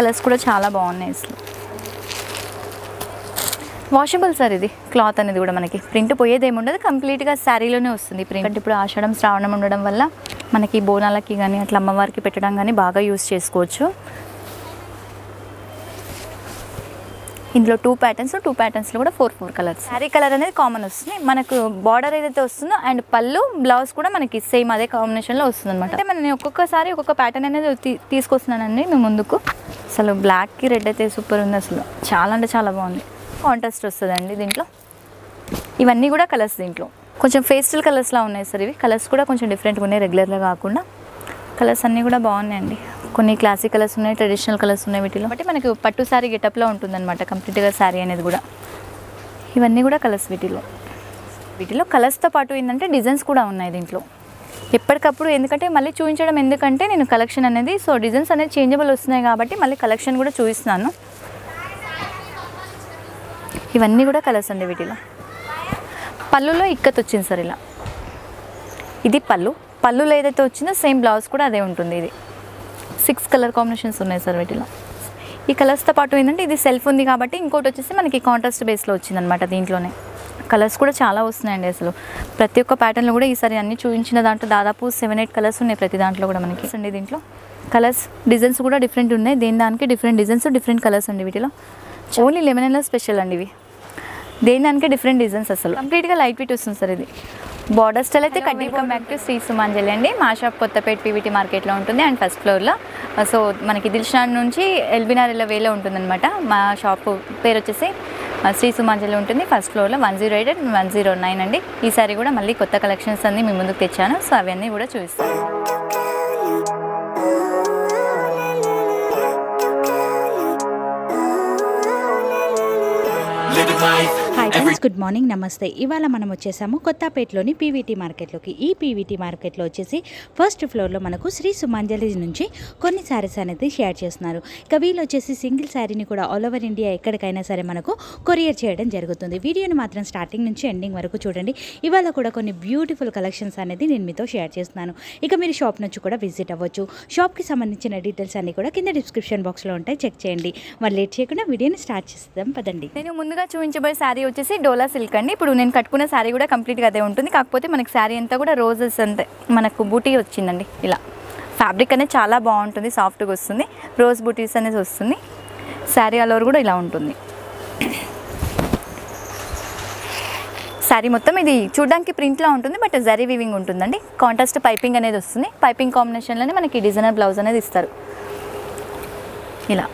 Colours కూడా చాలా బాగున్నాయి అసలు. వాషబుల్ సార్ ఇది. క్లాత్ అనేది కూడా మనకి ప్రింట్ పోయేదేమి ఉండదు, కంప్లీట్గా శారీలోనే వస్తుంది ప్రింట్. అంటే ఇప్పుడు ఆషాఢం శ్రావణం ఉండడం వల్ల మనకి బోనాలకి కానీ అట్లా అమ్మవారికి పెట్టడం కానీ బాగా యూస్ చేసుకోవచ్చు. ఇందులో 2 ప్యాటర్న్స్లో కూడా 4 కలర్స్. శారీ కలర్ అనేది కామన్ వస్తుంది మనకు. బార్డర్ ఏదైతే వస్తుందో అండ్ పళ్ళు బ్లౌజ్ కూడా మనకి సేమ్ అదే కాంబినేషన్లో వస్తుంది అనమాట. అంటే నేను ఒక్కొక్కసారి ఒక్కొక్క ప్యాటర్న్ అనేది తీసుకొస్తున్నానండి మేము ముందుకు. అసలు బ్లాక్కి రెడ్ అయితే సూపర్ ఉంది అసలు, చాలా అంటే చాలా బాగుంది. కాంట్రాస్ట్ వస్తుందండి దీంట్లో. ఇవన్నీ కూడా కలర్స్ దీంట్లో కొంచెం పేస్టల్ కలర్స్లా ఉన్నాయి సార్. ఇవి కలర్స్ కూడా కొంచెం డిఫరెంట్గా ఉన్నాయి, రెగ్యులర్గా కాకుండా. కలర్స్ అన్నీ కూడా బాగున్నాయండి. కొన్ని క్లాసిక్ కలర్స్ ఉన్నాయి, ట్రెడిషనల్ కలర్స్ ఉన్నాయి వీటిలో. బట్టి మనకి పట్టు శారీ గెటప్లో ఉంటుందన్నమాట కంప్లీట్గా శారీ అనేది కూడా. ఇవన్నీ కూడా కలర్స్ వీటిలో కలర్స్తో పాటు ఏంటంటే డిజైన్స్ కూడా ఉన్నాయి దీంట్లో ఎప్పటికప్పుడు. ఎందుకంటే మళ్ళీ చూపించడం ఎందుకంటే నేను కలెక్షన్ అనేది సో డిజైన్స్ అనేది చేంజబుల్ వస్తున్నాయి కాబట్టి మళ్ళీ కలెక్షన్ కూడా చూపిస్తున్నాను. ఇవన్నీ కూడా కలర్స్ అండి వీటిలో. పళ్ళులో ఇక్కత్ వచ్చింది సార్ ఇలా. ఇది పళ్ళులో ఏదైతే వచ్చిందో సేమ్ బ్లౌజ్ కూడా అదే ఉంటుంది. ఇది 6 కలర్ కాంబినేషన్స్ ఉన్నాయి సార్ వీటిలో. ఈ కలర్స్తో పాటు ఏంటంటే ఇది సెల్ఫ్ ఉంది కాబట్టి ఇంకోటి వచ్చేసి మనకి కాంట్రాస్ట్ బేస్లో వచ్చిందనమాట. దీంట్లోనే కలర్స్ కూడా చాలా వస్తున్నాయండి అసలు. ప్రతి ఒక్క ప్యాటర్న్లో కూడా ఈసారి అన్ని చూపించిన దాంట్లో దాదాపు 7-8 కలర్స్ ఉన్నాయి ప్రతి దాంట్లో కూడా మనకి అండి. దీంట్లో కలర్స్ డిజైన్స్ కూడా డిఫరెంట్ ఉన్నాయి. దానికి డిఫరెంట్ డిజైన్స్ డిఫరెంట్ కలర్స్ అండి వీటిలో. ఓన్లీ లెమన్ స్పెషల్ అండి ఇవి. దానికి డిఫరెంట్ డిజైన్స్ అసలు కంప్లీట్గా లైట్ వెయిట్ వస్తుంది సార్ ఇది. బార్డర్ స్టైల్ అయితే కడ్డీ. వెల్కమ్ బ్యాక్ టు శ్రీ సుమాంజలి అండి. మా షాప్ కొత్తపేట పీవీటీ మార్కెట్లో ఉంటుంది అండ్ ఫస్ట్ ఫ్లోర్లో. సో మనకి దిల్షాన్ నుంచి ఎల్బీనగర్ వేలో ఉంటుందన్నమాట. మా షాప్ పేరు వచ్చేసి శ్రీ సుమాంజలి ఉంటుంది. ఫస్ట్ ఫ్లోర్లో 108 and 109 అండి. ఈసారి కూడా మళ్ళీ కొత్త కలెక్షన్స్ అన్నీ మీ ముందుకు తెచ్చాను. సో అవన్నీ కూడా చూపిస్తాను. హాయ్ ఫ్రెండ్స్, గుడ్ మార్నింగ్, నమస్తే. ఇవాళ మనం వచ్చేసాము కొత్తపేటలోని పీవీటీ మార్కెట్లోకి. ఈ పీవీటీ మార్కెట్లో వచ్చేసి ఫస్ట్ ఫ్లోర్లో మనకు శ్రీ సుమాంజలి నుంచి కొన్ని శారీస్ అనేది షేర్ చేస్తున్నారు. ఇక వీళ్ళు వచ్చేసి సింగిల్ శారీని కూడా ఆల్ ఓవర్ ఇండియా ఎక్కడికైనా సరే మనకు కొరియర్ చేయడం జరుగుతుంది. వీడియోని మాత్రం స్టార్టింగ్ నుంచి ఎండింగ్ వరకు చూడండి. ఇవాళ కూడా కొన్ని బ్యూటిఫుల్ కలెక్షన్స్ అనేది నేను మీతో షేర్ చేస్తున్నాను. ఇక మీరు షాప్ నుంచి కూడా విజిట్ అవ్వచ్చు. షాప్కి సంబంధించిన డీటెయిల్స్ అన్నీ కూడా కింద డిస్క్రిప్షన్ బాక్స్లో ఉంటాయి, చెక్ చేయండి. మరి లేట్ చేయకుండా వీడియోని స్టార్ట్ చేద్దాం పదండి. నేను ముందుగా చూపించబోయే శారీ వచ్చేసి డోలా సిల్క్ అండి. ఇప్పుడు నేను కట్టుకున్న శారీ కూడా కంప్లీట్గా అదే ఉంటుంది. కాకపోతే మనకి శారీ అంతా కూడా రోజెస్ అంతే మనకు బూటీ వచ్చిందండి. ఇలా ఫ్యాబ్రిక్ అనేది చాలా బాగుంటుంది, సాఫ్ట్గా వస్తుంది. రోజ్ బూటీస్ అనేది వస్తుంది. శారీ ఆల్ ఓవర్ కూడా ఇలా ఉంటుంది. శారీ మొత్తం ఇది చూడడానికి ప్రింట్లా ఉంటుంది, బట్ జరీ వీవింగ్ ఉంటుందండి. కాంట్రాస్ట్ పైపింగ్ అనేది వస్తుంది. పైపింగ్ కాంబినేషన్లోనే మనకి డిజైనర్ బ్లౌజ్ అనేది ఇస్తారు. ఇలా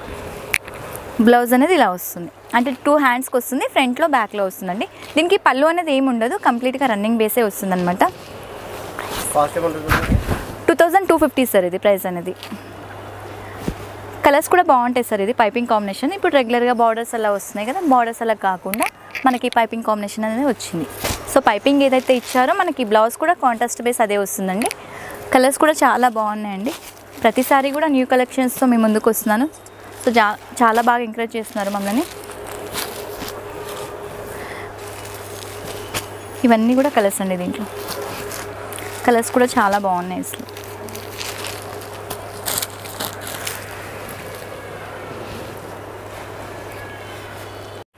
బ్లౌజ్ అనేది ఇలా వస్తుంది. అంటే 2 హ్యాండ్స్కి వస్తుంది, ఫ్రంట్లో బ్యాక్లో వస్తుందండి. దీనికి పళ్ళు అనేది ఏమి ఉండదు, కంప్లీట్గా రన్నింగ్ బేసే వస్తుంది అనమాట. 2250 సార్ ఇది ప్రైస్ అనేది. కలర్స్ కూడా బాగుంటాయి సార్. ఇది పైపింగ్ కాంబినేషన్. ఇప్పుడు రెగ్యులర్గా బార్డర్స్ అలా వస్తున్నాయి కదా, బార్డర్స్ అలా కాకుండా మనకి పైపింగ్ కాంబినేషన్ అనేది వచ్చింది. సో పైపింగ్ ఏదైతే ఇచ్చారో మనకి బ్లౌజ్ కూడా కాంట్రాస్ట్ బేస్ అదే వస్తుందండి. కలర్స్ కూడా చాలా బాగున్నాయండి. ప్రతిసారి కూడా న్యూ కలెక్షన్స్తో మీ ముందుకు వస్తున్నాను. సో చాలా బాగా ఎంకరేజ్ చేస్తున్నారు మమ్మల్ని. ఇవన్నీ కూడా కలర్స్ అండి. దీంట్లో కలర్స్ కూడా చాలా బాగున్నాయి అసలు.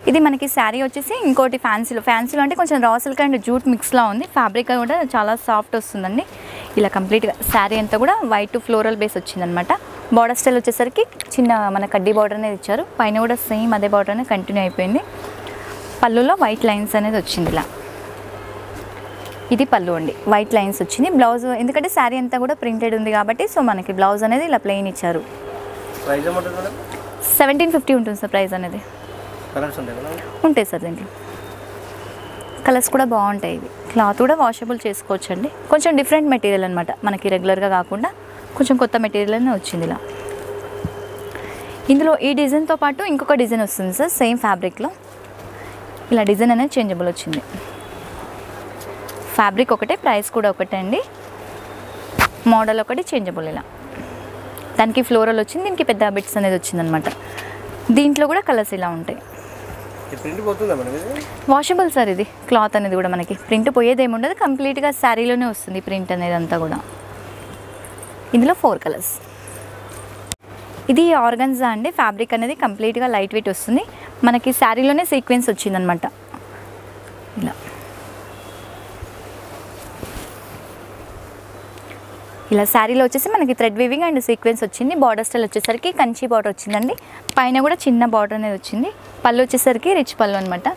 ఇది మనకి శారీ వచ్చేసి ఇంకోటి ఫ్యాన్సీలో అంటే కొంచెం రా సిల్క్ అండ్ జూట్ మిక్స్లా ఉంది. ఫ్యాబ్రిక్ కూడా చాలా సాఫ్ట్ వస్తుందండి. ఇలా కంప్లీట్గా శారీ అంతా కూడా వైట్ ఫ్లోరల్ బేస్ వచ్చిందనమాట. బార్డర్ స్టైల్ వచ్చేసరికి చిన్న మన కడ్డీ బార్డర్ అనేది ఇచ్చారు. పైన కూడా సేమ్ అదే బార్డర్ అనేది కంటిన్యూ అయిపోయింది. పళ్ళులో వైట్ లైన్స్ అనేది వచ్చింది. ఇలా ఇది పళ్ళు అండి, వైట్ లైన్స్ వచ్చింది. బ్లౌజ్ ఎందుకంటే శారీ అంతా కూడా ప్రింటెడ్ ఉంది కాబట్టి సో మనకి బ్లౌజ్ అనేది ఇలా ప్లెయిన్ ఇచ్చారు. 1750 ఉంటుంది సార్ ప్రైస్ అనేది. ఉంటాయి సార్ దీంట్లో. కలర్స్ కూడా బాగుంటాయి. ఇవి క్లాత్ కూడా వాషబుల్ చేసుకోవచ్చు అండి. కొంచెం డిఫరెంట్ మెటీరియల్ అనమాట, మనకి రెగ్యులర్గా కాకుండా కొంచెం కొత్త మెటీరియల్ అనేది వచ్చింది. ఇలా ఇందులో ఈ డిజైన్తో పాటు ఇంకొక డిజైన్ వస్తుంది సార్ సేమ్ ఫ్యాబ్రిక్లో. ఇలా డిజైన్ అనేది చేంజబుల్ వచ్చింది. ఫ్యాబ్రిక్ ఒకటే, ప్రైస్ కూడా ఒకటే అండి. మోడల్ ఒకటి చేంజబుల్. ఇలా దానికి ఫ్లోరల్ వచ్చింది, దీనికి పెద్ద బిట్స్ అనేది వచ్చిందనమాట. దీంట్లో కూడా కలర్స్ ఇలా ఉంటాయి. వాషబుల్ సార్ ఇది. క్లాత్ అనేది కూడా మనకి ప్రింట్ పోయేదేమి ఉండదు, కంప్లీట్గా శారీలోనే వస్తుంది ప్రింట్ అనేది అంతా కూడా. ఇందులో 4 కలర్స్. ఇది ఆర్గన్జా అండి. ఫ్యాబ్రిక్ అనేది కంప్లీట్గా లైట్ వెయిట్ వస్తుంది. మనకి శారీలోనే సీక్వెన్స్ వచ్చిందనమాట. ఇలా శారీలో వచ్చేసి మనకి థ్రెడ్ వీవింగ్ అండ్ సీక్వెన్స్ వచ్చింది. బార్డర్ స్టైల్ వచ్చేసరికి కంచి బార్డర్ వచ్చిందండి. పైన కూడా చిన్న బార్డర్ అనేది వచ్చింది. పళ్ళు వచ్చేసరికి రిచ్ పళ్ళు అనమాట.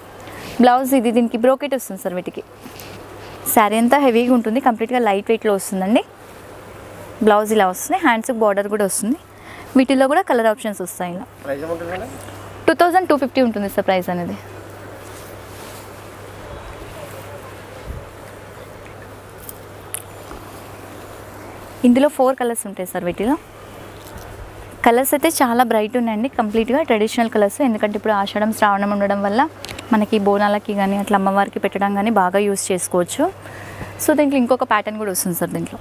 బ్లౌజ్ ఇది దీనికి బ్రోకెట్ వస్తుంది సార్. వీటికి శారీ అంతా హెవీగా ఉంటుంది, కంప్లీట్గా లైట్ వెయిట్లో వస్తుందండి. బ్లౌజ్ ఇలా వస్తుంది, హ్యాండ్స్కి బార్డర్ కూడా వస్తుంది. వీటిలో కూడా కలర్ ఆప్షన్స్ వస్తాయి. ఇలా 2250 ఉంటుంది సార్ ప్రైస్ అనేది. ఇందులో 4 కలర్స్ ఉంటాయి సార్. వీటిలో కలర్స్ అయితే చాలా బ్రైట్ ఉన్నాయండి, కంప్లీట్గా ట్రెడిషనల్ కలర్స్. ఎందుకంటే ఇప్పుడు ఆషాఢం శ్రావణం ఉండడం వల్ల మనకి బోనాలకి కానీ అట్లా అమ్మవారికి పెట్టడం కానీ బాగా యూస్ చేసుకోవచ్చు. సో దీంట్లో ఇంకొక ప్యాటర్న్ కూడా వస్తుంది సార్. దీంట్లో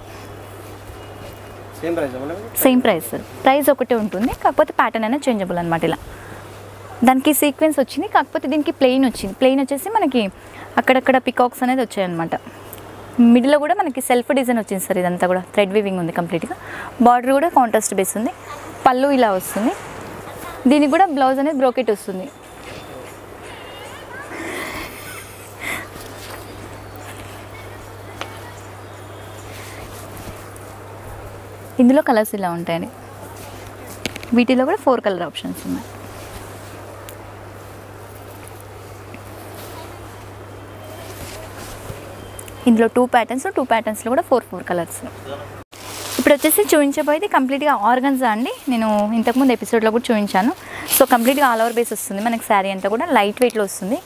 సేమ్ ప్రైస్ సార్. ప్రైస్ ఒకటే ఉంటుంది, కాకపోతే ప్యాటర్న్ అనేది చేంజబుల్ అనమాట. ఇలా దానికి సీక్వెన్స్ వచ్చింది, కాకపోతే దీనికి ప్లెయిన్ వచ్చింది. ప్లెయిన్ వచ్చేసి మనకి అక్కడక్కడ పికాక్స్ అనేది వచ్చాయన్నమాట. మిడిల్లో కూడా మనకి సెల్ఫ్ డిజైన్ వచ్చింది సార్. ఇదంతా కూడా థ్రెడ్ వీవింగ్ ఉంది కంప్లీట్గా. బార్డర్ కూడా కాంట్రాస్ట్ బేస్ ఉంది. పళ్ళు ఇలా వస్తుంది. దీనికి కూడా బ్లౌజ్ అనేది బ్రోకెట్ వస్తుంది. ఇందులో కలర్స్ ఇలా ఉంటాయండి. వీటిలో కూడా 4 కలర్ ఆప్షన్స్ ఉన్నాయి. ఇందులో 2 ప్యాటర్న్స్, 2 ప్యాటర్న్స్లో కూడా 4 కలర్స్. ఇప్పుడు వచ్చేసి చూపించబోయేది కంప్లీట్గా ఆర్గన్జా అండి. నేను ఇంతకుముందు ఎపిసోడ్లో కూడా చూపించాను. సో కంప్లీట్గా ఆల్ ఓవర్ బేస్ వస్తుంది. మనకి శారీ అంతా కూడా లైట్ వెయిట్లో వస్తుంది.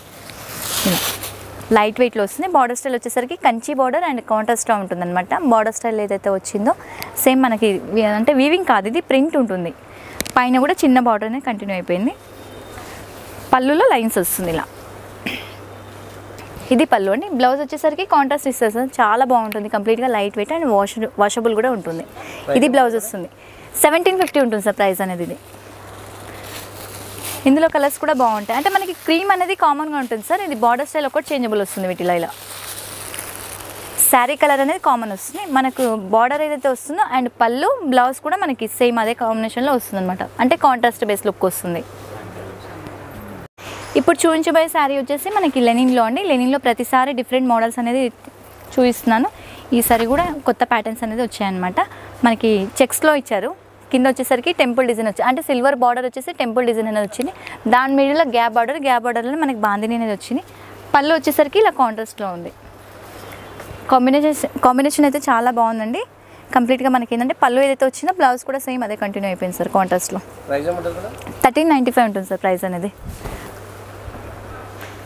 లైట్ వెయిట్లో వస్తుంది. బార్డర్ స్టైల్ వచ్చేసరికి కంచి బార్డర్ అండ్ కాంట్రాస్ట్గా ఉంటుందన్నమాట. బార్డర్ స్టైల్ ఏదైతే వచ్చిందో సేమ్ మనకి అంటే వీవింగ్ కాదు, ఇది ప్రింట్ ఉంటుంది. పైన కూడా చిన్న బార్డర్ అనేది కంటిన్యూ అయిపోయింది. పళ్ళులో లైన్స్ వస్తుంది ఇలా. ఇది పళ్ళు అండి. బ్లౌజ్ వచ్చేసరికి కాంట్రాస్ట్ ఇస్తుంది సార్. చాలా బాగుంటుంది, కంప్లీట్గా లైట్ వెయిట్ అండ్ వాషబుల్ కూడా ఉంటుంది. ఇది బ్లౌజ్ వస్తుంది. 1750 ఉంటుంది సార్ ప్రైస్ అనేది. ఇది ఇందులో కలర్స్ కూడా బాగుంటాయి. అంటే మనకి క్రీమ్ అనేది కామన్గా ఉంటుంది సార్. ఇది బార్డర్ స్టైల్ ఒకటి చేంజబుల్ వస్తుంది. వీటిలో ఇలా శారీ కలర్ అనేది కామన్ వస్తుంది. మనకు బార్డర్ ఏదైతే వస్తుందో అండ్ పళ్ళు బ్లౌజ్ కూడా మనకి సేమ్ అదే కాంబినేషన్లో వస్తుంది అనమాట. అంటే కాంట్రాస్ట్ బేస్ లుక్ వస్తుంది. ఇప్పుడు చూపించబోయే శారీ వచ్చేసి మనకి లెనిన్లో అండి. లెనిన్లో ప్రతిసారి డిఫరెంట్ మోడల్స్ అనేది చూపిస్తున్నాను. ఈ సారీ కూడా కొత్త ప్యాటర్న్స్ అనేది వచ్చాయన్నమాట. మనకి చెక్స్లో ఇచ్చారు. కింద వచ్చేసరికి టెంపుల్ డిజైన్ వచ్చింది. అంటే సిల్వర్ బార్డర్ వచ్చేసి టెంపుల్ డిజైన్ అనేది వచ్చింది. దాని మీడిలో గ్యాప్ బార్డర్లో మనకి బాందిని అనేది వచ్చింది. పళ్ళు వచ్చేసరికి ఇలా కాంట్రాస్ట్లో ఉంది. కాంబినేషన్ అయితే చాలా బాగుందండి. కంప్లీట్గా మనకి ఏంటంటే పళ్ళు ఏదైతే వచ్చిందో బ్లౌజ్ కూడా సేమ్ అదే కంటిన్యూ అయిపోయింది సార్ కాంట్రాస్ట్లో. 1395 ఉంటుంది సార్ ప్రైస్ అనేది.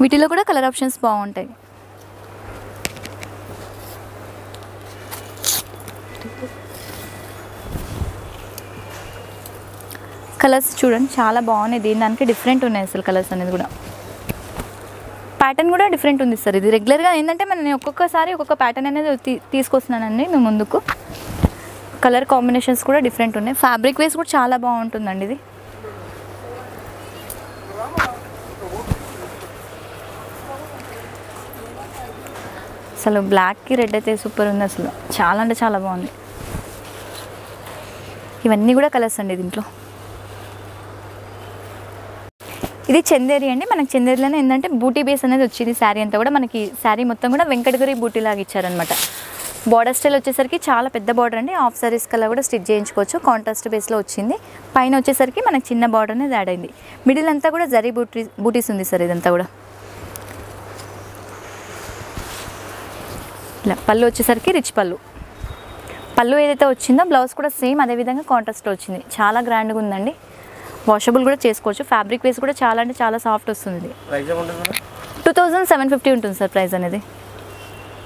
వీటిలో కూడా కలర్ ఆప్షన్స్ బాగుంటాయి. కలర్స్ చూడండి చాలా బాగున్నాయి. దానికి డిఫరెంట్ ఉన్నాయి అసలు కలర్స్ అనేది కూడా. ప్యాటర్న్ కూడా డిఫరెంట్ ఉంది సార్. ఇది రెగ్యులర్గా ఏంటంటే నేను ఒక్కొక్కసారి ఒక్కొక్క ప్యాటర్న్ అనేది తీసుకొస్తున్నానండి మేము ముందుకు. కలర్ కాంబినేషన్స్ కూడా డిఫరెంట్ ఉన్నాయి. ఫ్యాబ్రిక్ వేస్ కూడా చాలా బాగుంటుందండి ఇది. అసలు బ్లాక్కి రెడ్ అయితే సూపర్ ఉంది. అసలు చాలా అంటే చాలా బాగుంది. ఇవన్నీ కూడా కలర్స్ అండి దీంట్లో. ఇది చందేరి అండి. మనకి చందేరిలోనే ఏంటంటే బూటీ బేస్ అనేది వచ్చింది. శారీ అంతా కూడా మనకి శారీ మొత్తం కూడా వెంకటగిరి బూటీ లాగా ఇచ్చారనమాట. బార్డర్ స్టైల్ వచ్చేసరికి చాలా పెద్ద బార్డర్ అండి. హాఫ్ సారీస్ కల్లా కూడా స్టిచ్ చేయించుకోవచ్చు. కాంట్రాస్ట్ బేస్లో వచ్చింది. పైన వచ్చేసరికి మనకి చిన్న బార్డర్ అనేది యాడ్ అయింది. మిడిల్ అంతా కూడా జరీ బూటీస్ ఉంది సార్. ఇదంతా కూడా ఇలా. పళ్ళు వచ్చేసరికి రిచ్ పళ్ళు. పళ్ళు ఏదైతే వచ్చిందో బ్లౌజ్ కూడా సేమ్ అదే విధంగా కాంట్రాస్ట్లో వచ్చింది. చాలా గ్రాండ్గా ఉందండి. వాషబుల్ కూడా చేసుకోవచ్చు. ఫ్యాబ్రిక్ వేస్ కూడా చాలా అంటే చాలా సాఫ్ట్ వస్తుంది. 2750 ఉంటుంది సార్ ప్రైస్ అనేది.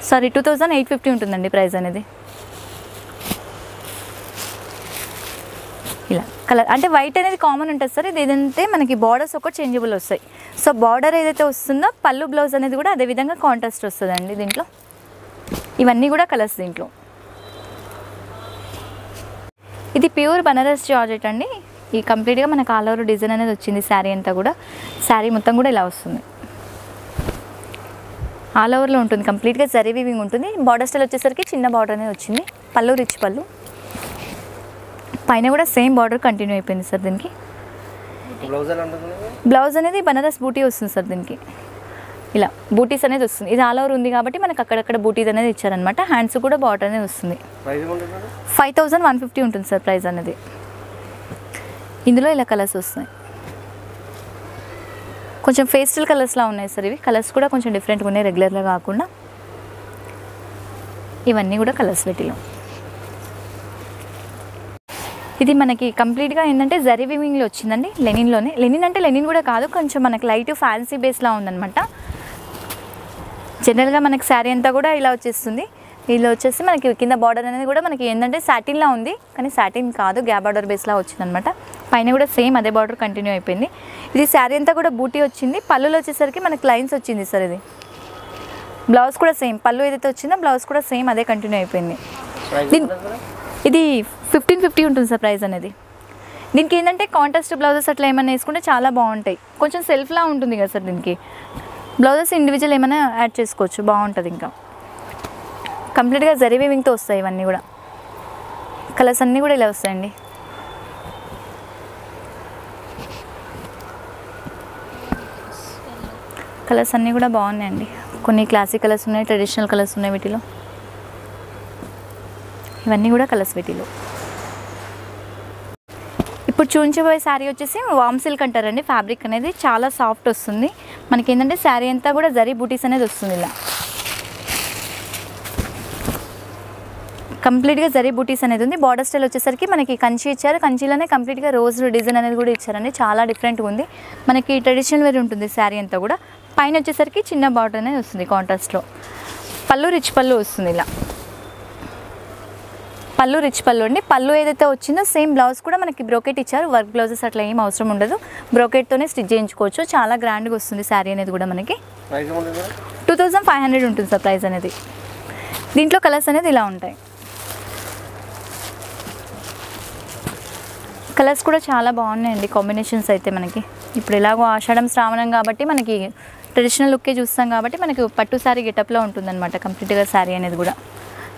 సారీ 2850 ఉంటుందండి ప్రైస్ అనేది. ఇలా కలర్ అంటే వైట్ అనేది కామన్ ఉంటుంది సార్. ఇది ఏదంటే మనకి బార్డర్స్ ఒకటి చేంజబుల్ వస్తాయి. సో బార్డర్ ఏదైతే వస్తుందో పళ్ళు బ్లౌజ్ అనేది కూడా అదే విధంగా కాంట్రాస్ట్ వస్తుందండి దీంట్లో. ఇవన్నీ కూడా కలర్స్ దీంట్లో. ఇది ప్యూర్ బనారస్ జార్జెట్ అండి. ఈ కంప్లీట్గా మనకు ఆల్ ఓవర్ డిజైన్ అనేది వచ్చింది. శారీ అంతా కూడా శారీ మొత్తం కూడా ఇలా వస్తుంది. ఆల్ ఓవర్లో ఉంటుంది. కంప్లీట్గా జరీ వీవింగ్ ఉంటుంది. బార్డర్ స్టైల్ వచ్చేసరికి చిన్న బార్డర్ అనేది వచ్చింది. పళ్ళు రిచ్ పళ్ళు. పైన కూడా సేమ్ బార్డర్ కంటిన్యూ అయిపోయింది సార్ దీనికి. బ్లౌజ్ అనేది బనారస్ బూటీ వస్తుంది సార్ దీనికి. ఇలా బూటీస్ అనేది వస్తుంది. ఇది ఆల్ ఓవర్ ఉంది కాబట్టి మనకు అక్కడక్కడ బూటీస్ అనేది ఇచ్చారనమాట. హ్యాండ్స్ కూడా బార్డర్ అనేది వస్తుంది. 5150 ఉంటుంది సార్ ప్రైస్ అనేది. ఇందులో ఇలా కలర్స్ వస్తాయి. కొంచెం పేస్టల్ కలర్స్లా ఉన్నాయి సార్ ఇవి. కలర్స్ కూడా కొంచెం డిఫరెంట్గా ఉన్నాయి, రెగ్యులర్గా కాకుండా. ఇవన్నీ కూడా కలర్స్ వీటిలో. ఇది మనకి కంప్లీట్గా ఏంటంటే జరీ వీవింగ్లో వచ్చిందండి, లెనిన్లోనే. లెనిన్ అంటే లెనిన్ కూడా కాదు, కొంచెం మనకి లైట్ ఫ్యాన్సీ బేస్లా ఉందన్నమాట. జనరల్గా మనకి శారీ అంతా కూడా ఇలా వచ్చేస్తుంది. ఇలా వచ్చేసి మనకి కింద బార్డర్ అనేది కూడా మనకి ఏంటంటే సాటిన్లా ఉంది, కానీ సాటిన్ కాదు, గ్యాప్ బార్డర్ బేస్లా వచ్చిందనమాట. పైన కూడా సేమ్ అదే బార్డర్ కంటిన్యూ అయిపోయింది. ఇది శారీ అంతా కూడా బూటీ వచ్చింది. పళ్ళులో వచ్చేసరికి మనకి లైన్స్ వచ్చింది సార్. ఇది బ్లౌజ్ కూడా సేమ్, పళ్ళు ఏదైతే వచ్చిందో బ్లౌజ్ కూడా సేమ్ అదే కంటిన్యూ అయిపోయింది. ఇది 1550 ఉంటుంది సార్ ప్రైస్ అనేది. దీనికి ఏంటంటే కాంట్రాస్ట్ బ్లౌజెస్ అట్లా ఏమైనా వేసుకుంటే చాలా బాగుంటాయి. కొంచెం సెల్ఫ్లా ఉంటుంది కదా సార్ దీనికి. బ్లౌజెస్ ఇండివిజువల్ ఏమైనా యాడ్ చేసుకోవచ్చు, బాగుంటుంది. ఇంకా కంప్లీట్గా జరీ వీవింగ్తో వస్తాయి ఇవన్నీ కూడా. కలర్స్ అన్నీ కూడా ఇలా వస్తాయండి. కలర్స్ అన్నీ కూడా బాగున్నాయండి. కొన్ని క్లాసిక్ కలర్స్ ఉన్నాయి, ట్రెడిషనల్ కలర్స్ ఉన్నాయి వీటిలో. ఇవన్నీ కూడా కలర్స్ వీటిలో. ఇప్పుడు చూపించబోయే శారీ వచ్చేసి వామ్ సిల్క్ అంటారండి. ఫ్యాబ్రిక్ అనేది చాలా సాఫ్ట్ వస్తుంది. మనకి ఏంటంటే శారీ అంతా కూడా జరీ బూటీస్ అనేది వస్తుంది. ఇలా కంప్లీట్గా జరీ బూటీస్ అనేది ఉంది. బార్డర్ స్టైల్ వచ్చేసరికి మనకి కంచి ఇచ్చారు. కంచిలోనే కంప్లీట్గా రోజ్ డిజైన్ అనేది కూడా ఇచ్చారండి. చాలా డిఫరెంట్గా ఉంది. మనకి ట్రెడిషనల్ వేర్ ఉంటుంది శారీ అంతా కూడా. పైన వచ్చేసరికి చిన్న బార్డర్ అనేది వస్తుంది కాంట్రాస్ట్లో. పళ్ళు రిచ్ పళ్ళు వస్తుంది. ఇలా పళ్ళు రిచ్ పళ్ళు అండి. పళ్ళు ఏదైతే వచ్చిందో సేమ్ బ్లౌజ్ కూడా మనకి బ్రోకెట్ ఇచ్చారు. వర్క్ బ్లౌజెస్ అట్లా ఏం అవసరం ఉండదు, బ్రోకెట్తోనే స్టిచ్ చేయించుకోవచ్చు. చాలా గ్రాండ్గా వస్తుంది శారీ అనేది కూడా. మనకి 2500 ఉంటుంది సార్ ప్రైస్ అనేది. దీంట్లో కలర్స్ అనేది ఇలా ఉంటాయి. కలర్స్ కూడా చాలా బాగున్నాయండి కాంబినేషన్స్ అయితే. మనకి ఇప్పుడు ఎలాగో ఆషాఢం శ్రావణం కాబట్టి మనకి ట్రెడిషనల్ లుక్కే చూస్తాం కాబట్టి మనకి పట్టు శారీ గెటప్లో ఉంటుందన్నమాట కంప్లీట్గా శారీ అనేది కూడా.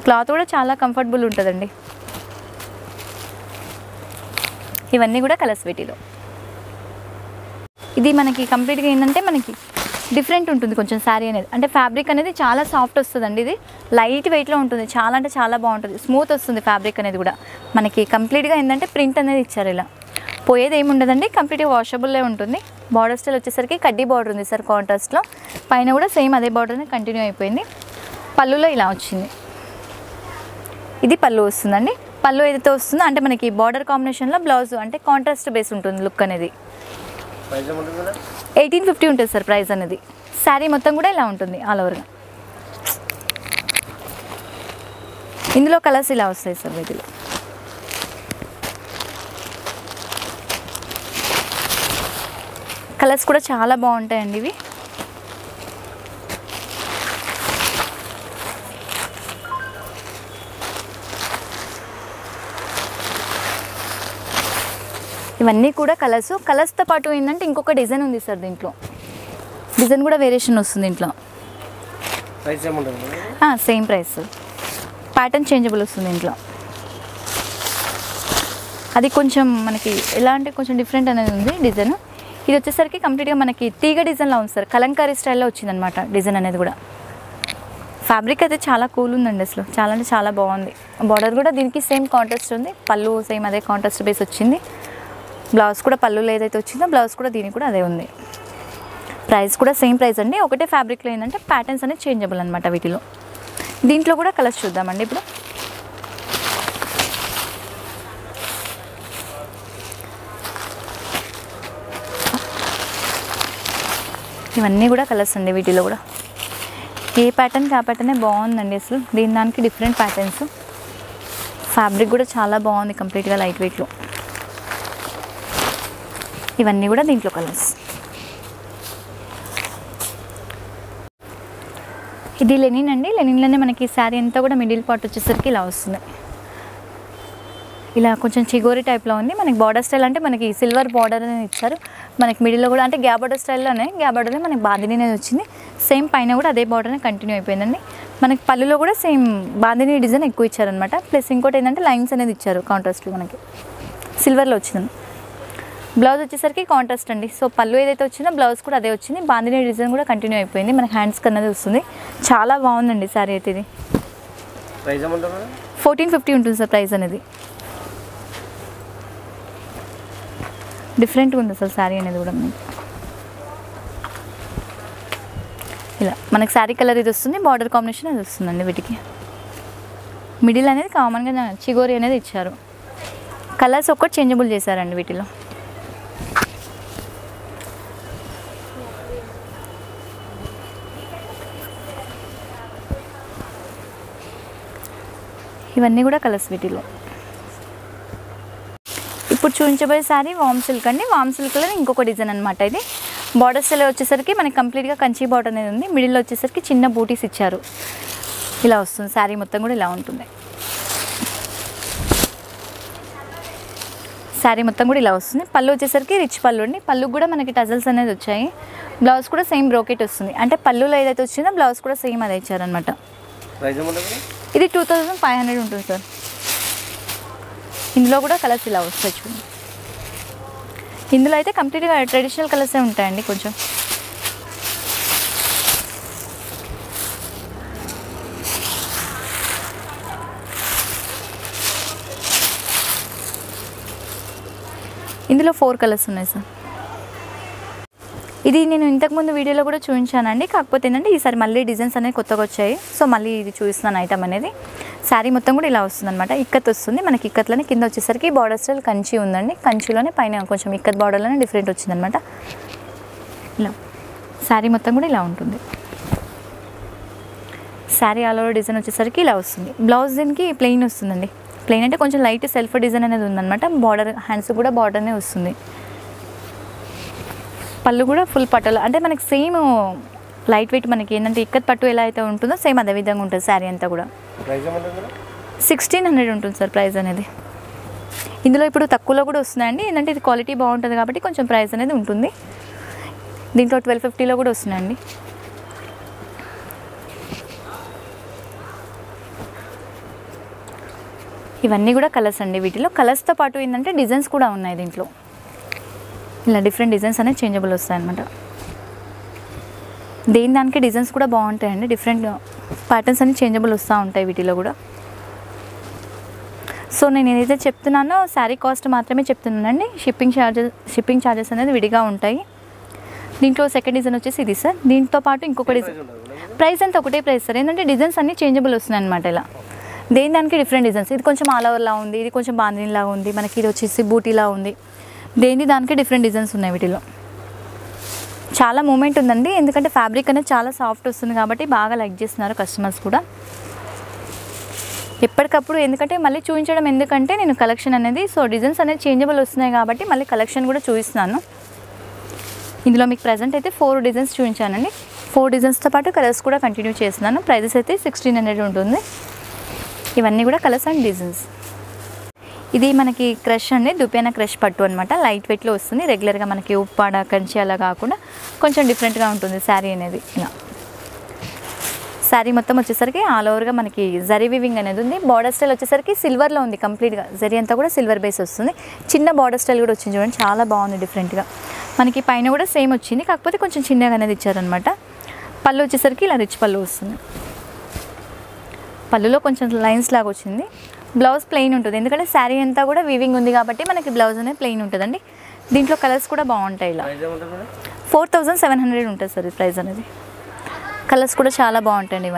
క్లాత్ కూడా చాలా కంఫర్టబుల్ ఉంటుందండి. ఇవన్నీ కూడా కలర్స్ వీటిలో. ఇది మనకి కంప్లీట్గా ఏంటంటే మనకి డిఫరెంట్ ఉంటుంది కొంచెం శారీ అనేది. అంటే ఫ్యాబ్రిక్ అనేది చాలా సాఫ్ట్ వస్తుందండి. ఇది లైట్ వెయిట్లో ఉంటుంది. చాలా అంటే చాలా బాగుంటుంది, స్మూత్ వస్తుంది ఫ్యాబ్రిక్ అనేది కూడా. మనకి కంప్లీట్గా ఏంటంటే ప్రింట్ అనేది ఇచ్చారు. ఇలా పోయేది ఏమి ఉండదండి, కంప్లీట్గా వాషబుల్లే ఉంటుంది. బార్డర్ స్టైల్ వచ్చేసరికి కడ్డీ బార్డర్ ఉంది సార్ కాంట్రాస్ట్లో. పైన కూడా సేమ్ అదే బార్డర్ని కంటిన్యూ అయిపోయింది. పళ్ళులో ఇలా వచ్చింది. ఇది పళ్ళు వస్తుందండి. పళ్ళు ఏదైతే వస్తుందో అంటే మనకి బార్డర్ కాంబినేషన్లో బ్లౌజ్ అంటే కాంట్రాస్ట్ బేస్ ఉంటుంది లుక్ అనేది. 1850 ఉంటుంది సార్ ప్రైస్ అనేది. శారీ మొత్తం కూడా ఇలా ఉంటుంది ఆల్ ఓవర్గా. ఇందులో కలర్స్ ఇలా వస్తాయి సార్ వీటిలో. కలర్స్ కూడా చాలా బాగుంటాయండి ఇవి. ఇవన్నీ కూడా కలర్స్తో పాటు ఏంటంటే ఇంకొక డిజైన్ ఉంది సార్ దీంట్లో. డిజైన్ కూడా వేరియేషన్ వస్తుంది దీంట్లో. సేమ్ ప్రైస్, ప్యాటర్న్ చేంజబుల్ వస్తుంది దీంట్లో. అది కొంచెం మనకి ఎలా అంటే కొంచెం డిఫరెంట్ అనేది ఉంది డిజైన్. ఇది వచ్చేసరికి కంప్లీట్గా మనకి తీగ డిజైన్లో ఉంది సార్. కలంకారీ స్టైల్లో వచ్చిందనమాట డిజైన్ అనేది కూడా. ఫ్యాబ్రిక్ అయితే చాలా కూల్ ఉందండి అసలు, చాలా అంటే చాలా బాగుంది. బార్డర్ కూడా దీనికి సేమ్ కాంట్రాస్ట్ ఉంది. పళ్ళు సేమ్ అదే కాంట్రాస్ట్ బేస్ వచ్చింది. బ్లౌజ్ కూడా పళ్ళులో ఏదైతే వచ్చిందో బ్లౌజ్ కూడా దీనికి కూడా అదే ఉంది. ప్రైస్ కూడా సేమ్ ప్రైస్ అండి. ఒకటే ఫ్యాబ్రిక్లో ఏంటంటే ప్యాటర్న్స్ అనేది చేంజబుల్ అనమాట వీటిలో. దీంట్లో కూడా కలర్స్ చూద్దామండి ఇప్పుడు. ఇవన్నీ కూడా కలర్స్ అండి వీటిలో కూడా. ఏ ప్యాటర్న్కి ఆ ప్యాటర్నే బాగుందండి అసలు. దానికి డిఫరెంట్ ప్యాటర్న్స్. ఫ్యాబ్రిక్ కూడా చాలా బాగుంది, కంప్లీట్గా లైట్ వెయిట్లో. ఇవన్నీ కూడా దీంట్లో కలర్స్. ఇది లెనిన్ అండి. లెనిన్లోనే మనకి శారీ అంతా కూడా మిడిల్ పార్ట్ వచ్చేసరికి ఇలా వస్తుంది. ఇలా కొంచెం చిగోరి టైప్లో ఉంది. మనకి బార్డర్ స్టైల్ అంటే మనకి సిల్వర్ బార్డర్ అనేది ఇచ్చారు. మనకి మిడిల్లో కూడా అంటే గ్యాప్ బార్డర్ స్టైల్లోనే గ్యాప్ బార్డర్లో మనకి బాందిని అనేది వచ్చింది. సేమ్ పైన కూడా అదే బార్డర్నే కంటిన్యూ అయిపోయిందండి. మనకి పళ్ళులో కూడా సేమ్ బాందిని డిజైన్ ఎక్కువ ఇచ్చారనమాట. ప్లస్ ఇంకోటి ఏంటంటే లైన్స్ అనేది ఇచ్చారు కాంట్రాస్ట్లో మనకి. సిల్వర్లో వచ్చింది. బ్లౌజ్ వచ్చేసరికి కాంట్రాస్ట్ అండి. సో పళ్ళు ఏదైతే వచ్చిందో బ్లౌజ్ కూడా అదే వచ్చింది. బాందిని డిజైన్ కూడా కంటిన్యూ అయిపోయింది. మనకి హ్యాండ్స్ కన్నది వస్తుంది. చాలా బాగుందండి శారీ అయితే. ఇది 1450 ఉంటుంది సార్ ప్రైస్ అనేది. డిఫరెంట్గా ఉంది అసలు శారీ అనేది కూడా. ఇలా మనకి శారీ కలర్ ఇది వస్తుంది, బార్డర్ కాంబినేషన్ అది వస్తుందండి. వీటికి మిడిల్ అనేది కామన్గా చిగోరి అనేది ఇచ్చారు. కలర్స్ ఒక్కటి చేంజబుల్ చేశారండి వీటిలో. ఇవన్నీ కూడా కలర్స్ వీటిలో. ఇప్పుడు చూపించబోయే శారీ వామ్ సిల్క్ అండి. వామ్ సిల్క్లో ఇంకొక డిజైన్ అనమాట. ఇది బార్డర్ స్టైల్ వచ్చేసరికి మనకి కంప్లీట్గా కంచి బార్డర్ అనేది ఉంది. మిడిల్లో వచ్చేసరికి చిన్న బూటీస్ ఇచ్చారు. ఇలా వస్తుంది శారీ మొత్తం కూడా ఇలా ఉంటుంది. శారీ మొత్తం కూడా ఇలా వస్తుంది. పళ్ళు వచ్చేసరికి రిచ్ పళ్ళు అండి. పళ్ళు కూడా మనకి టజల్స్ అనేది వచ్చాయి. బ్లౌజ్ కూడా సేమ్ బ్రోకెట్ వస్తుంది. అంటే పళ్ళులో ఏదైతే వచ్చిందో బ్లౌజ్ కూడా సేమ్ అదే ఇచ్చారనమాట. ఇది 2500 ఉంటుంది సార్. ఇందులో కూడా కలర్స్ ఇలా వస్తాయి చూడండి. ఇందులో అయితే కంప్లీట్గా ట్రెడిషనల్ కలర్సే ఉంటాయండి. కొంచెం ఇందులో 4 కలర్స్ ఉన్నాయి సార్. ఇది నేను ఇంతకుముందు వీడియోలో కూడా చూపించానండి. కాకపోతే ఏంటంటే ఈసారి మళ్ళీ డిజైన్స్ అనేవి కొత్తగా వచ్చాయి. సో మళ్ళీ ఇది చూపిస్తున్నాను ఐటమ్ అనేది. శారీ మొత్తం కూడా ఇలా వస్తుంది అనమాట. ఇక్కత్ వస్తుంది మనకి. ఇక్కత్లోనే కింద వచ్చేసరికి బార్డర్ స్టైల్ కంచి ఉందండి. కంచిలోనే పైన కొంచెం ఇక్కత్ బార్డర్లోనే డిఫరెంట్ వచ్చిందనమాట. ఇలా శారీ మొత్తం కూడా ఇలా ఉంటుంది. శారీ ఆల్ ఓవర్ డిజైన్ వచ్చేసరికి ఇలా వస్తుంది. బ్లౌజ్ దీనికి ప్లెయిన్ వస్తుందండి. ప్లెయిన్ అంటే కొంచెం లైట్ సెల్ఫ్ డిజైన్ అనేది ఉందన్నమాట. బార్డర్ హ్యాండ్స్ కూడా బార్డర్నే వస్తుంది. పళ్ళు కూడా ఫుల్ పట్టులో అంటే మనకి సేమ్ లైట్ వెయిట్. మనకి ఏంటంటే ఇక్కత్ పట్టు ఎలా అయితే ఉంటుందో సేమ్ అదే విధంగా ఉంటుంది శారీ అంతా కూడా. 1600 ఉంటుంది సార్ ప్రైస్ అనేది. ఇందులో ఇప్పుడు తక్కువలో కూడా వస్తున్నాయండి. ఏంటంటే ఇది క్వాలిటీ బాగుంటుంది కాబట్టి కొంచెం ప్రైస్ అనేది ఉంటుంది. దీంట్లో 1250లో కూడా వస్తున్నాయండి. ఇవన్నీ కూడా కలర్స్ అండి. వీటిలో కలర్స్తో పాటు ఏంటంటే డిజైన్స్ కూడా ఉన్నాయి దీంట్లో. ఇలా డిఫరెంట్ డిజైన్స్ అనేవి చేంజబుల్ వస్తాయి అన్నమాట. దేని దానికి డిజైన్స్ కూడా బాగుంటాయండి. డిఫరెంట్ ప్యాటర్న్స్ అన్ని చేంజబుల్ వస్తూ ఉంటాయి వీటిలో కూడా. సో నేను ఏదైతే చెప్తున్నానో శారీ కాస్ట్ మాత్రమే చెప్తున్నానండి. షిప్పింగ్ ఛార్జెస్ అనేది విడిగా ఉంటాయి. దీంట్లో సెకండ్ డిజైన్ వచ్చేసి ఇది సార్. దీంతో పాటు ఇంకొక డిజైన్ ప్రైస్ అంతా ఒకటే ప్రైస్ సార్. ఏంటంటే డిజైన్స్ అన్నీ చేంజబుల్ వస్తున్నాయి అనమాట. ఇలా దేని దానికి డిఫరెంట్ డిజైన్స్. ఇది కొంచెం ఆల్ ఓవర్లా ఉంది, ఇది కొంచెం బాందినిలా ఉంది, మనకి ఇది వచ్చేసి బూటీలా ఉంది. దేని దానికి డిఫరెంట్ డిజైన్స్ ఉన్నాయి వీటిలో. చాలా మూమెంట్ ఉందండి. ఎందుకంటే ఫ్యాబ్రిక్ అనేది చాలా సాఫ్ట్ వస్తుంది కాబట్టి బాగా లైక్ చేస్తున్నారు కస్టమర్స్ కూడా ఎప్పటికప్పుడు. ఎందుకంటే మళ్ళీ చూపించడం ఎందుకంటే నేను కలెక్షన్ అనేది సో డిజైన్స్ అనేది చేంజబుల్ వస్తున్నాయి కాబట్టి మళ్ళీ కలెక్షన్ కూడా చూపిస్తున్నాను. ఇందులో మీకు ప్రజెంట్ అయితే 4 డిజైన్స్ చూపించానండి. 4 డిజైన్స్తో పాటు కలర్స్ కూడా కంటిన్యూ చేస్తున్నాను. ప్రైజెస్ అయితే 1600 ఉంటుంది. ఇవన్నీ కూడా కలర్స్ అండ్ డిజైన్స్. ఇది మనకి క్రష్ అండి. దుపేనా క్రష్ పట్టు అనమాట. లైట్ వెయిట్లో వస్తుంది. రెగ్యులర్గా మనకి ఉప్పాడ కంచి అలా కాకుండా కొంచెం డిఫరెంట్గా ఉంటుంది శారీ అనేది. ఇలా శారీ మొత్తం వచ్చేసరికి ఆల్ ఓవర్గా మనకి జరీ వివింగ్ అనేది ఉంది. బార్డర్ స్టైల్ వచ్చేసరికి సిల్వర్లో ఉంది కంప్లీట్గా. జరీ అంతా కూడా సిల్వర్ బేస్ వస్తుంది. చిన్న బార్డర్ స్టైల్ కూడా వచ్చింది చూడండి. చాలా బాగుంది డిఫరెంట్గా. మనకి పైన కూడా సేమ్ వచ్చింది, కాకపోతే కొంచెం చిన్నగా అనేది ఇచ్చారనమాట. పళ్ళు వచ్చేసరికి ఇలా రిచ్ పళ్ళు వస్తుంది. పళ్ళులో కొంచెం లైన్స్ లాగా వచ్చింది. బ్లౌజ్ ప్లెయిన్ ఉంటుంది. ఎందుకంటే శారీ అంతా కూడా వీవింగ్ ఉంది కాబట్టి మనకి బ్లౌజ్ అనేది ప్లెయిన్ ఉంటుందండి. దీంట్లో కలర్స్ కూడా బాగుంటాయి. ఇలా 4700 ఉంటుంది సార్ ఈ ప్రైస్ అనేది. కలర్స్ కూడా చాలా బాగుంటాయండి.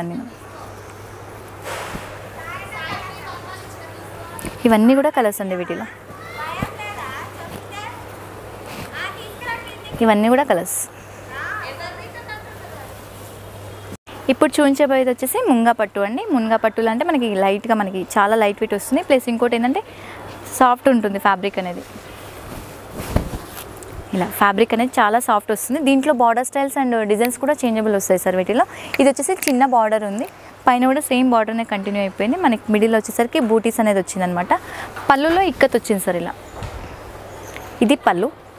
ఇవన్నీ కూడా కలర్స్ అండి వీటిలో. ఇవన్నీ కూడా కలర్స్. ఇప్పుడు చూపించబోయేది వచ్చేసి మునగా పట్టు అండి. మునగా పట్టులు అంటే మనకి లైట్గా మనకి చాలా లైట్ వెయిట్ వస్తుంది. ప్లస్ ఇంకోటి ఏంటంటే సాఫ్ట్ ఉంటుంది ఫ్యాబ్రిక్ అనేది. ఇలా ఫ్యాబ్రిక్ అనేది చాలా సాఫ్ట్ వస్తుంది. దీంట్లో బార్డర్ స్టైల్స్ అండ్ డిజైన్స్ కూడా చేంజబుల్ వస్తాయి సార్ వీటిలో. ఇది వచ్చేసి చిన్న బార్డర్ ఉంది, పైన కూడా సేమ్ బార్డర్నే కంటిన్యూ అయిపోయింది. మనకి మిడిల్ వచ్చేసరికి బూటీస్ అనేది వచ్చిందనమాట. పళ్ళులో ఇక్కత్ వచ్చింది సార్. ఇలా ఇది